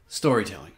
Storytelling.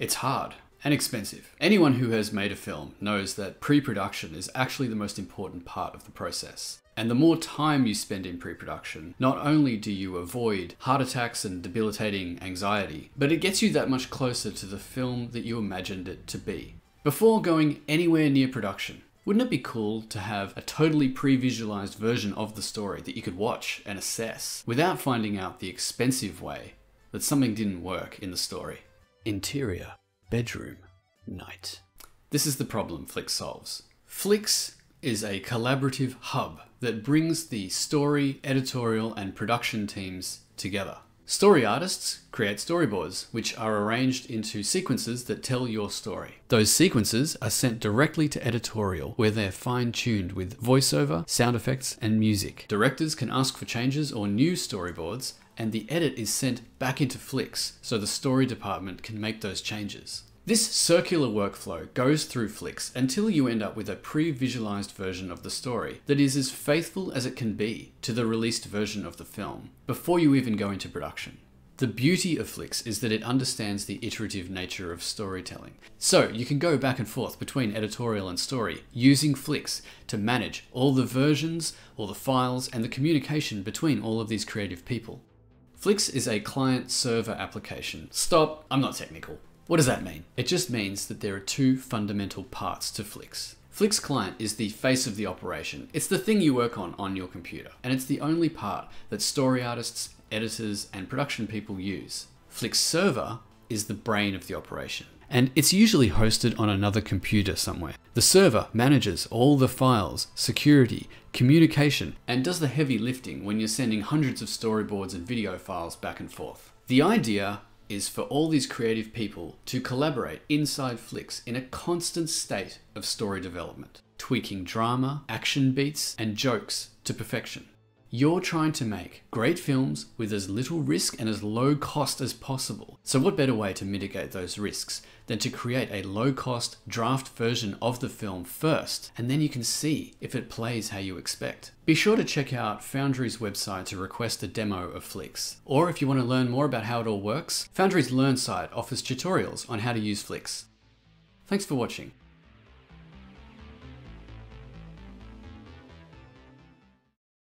It's hard and expensive. Anyone who has made a film knows that pre-production is actually the most important part of the process. And the more time you spend in pre-production, not only do you avoid heart attacks and debilitating anxiety, but it gets you that much closer to the film that you imagined it to be. Before going anywhere near production, wouldn't it be cool to have a totally pre-visualized version of the story that you could watch and assess without finding out the expensive way that something didn't work in the story? Interior, bedroom, night. This is the problem Flix solves. Flix is a collaborative hub that brings the story, editorial, and production teams together. Story artists create storyboards, which are arranged into sequences that tell your story. Those sequences are sent directly to editorial, where they're fine-tuned with voiceover, sound effects, and music. Directors can ask for changes or new storyboards, and the edit is sent back into Flix, so the story department can make those changes. This circular workflow goes through Flix until you end up with a pre-visualized version of the story that is as faithful as it can be to the released version of the film, before you even go into production. The beauty of Flix is that it understands the iterative nature of storytelling. So you can go back and forth between editorial and story using Flix to manage all the versions, all the files, and the communication between all of these creative people. Flix is a client-server application. Stop, I'm not technical. What does that mean? It just means that there are two fundamental parts to Flix. Flix Client is the face of the operation. It's the thing you work on your computer, and it's the only part that story artists, editors, and production people use. Flix Server is the brain of the operation, and it's usually hosted on another computer somewhere. The server manages all the files, security, communication, and does the heavy lifting when you're sending hundreds of storyboards and video files back and forth. The idea is for all these creative people to collaborate inside Flix in a constant state of story development, tweaking drama, action beats, and jokes to perfection. You're trying to make great films with as little risk and as low cost as possible. So what better way to mitigate those risks than to create a low-cost draft version of the film first, and then you can see if it plays how you expect. Be sure to check out Foundry's website to request a demo of Flix. Or if you want to learn more about how it all works, Foundry's Learn site offers tutorials on how to use Flix. Thanks for watching.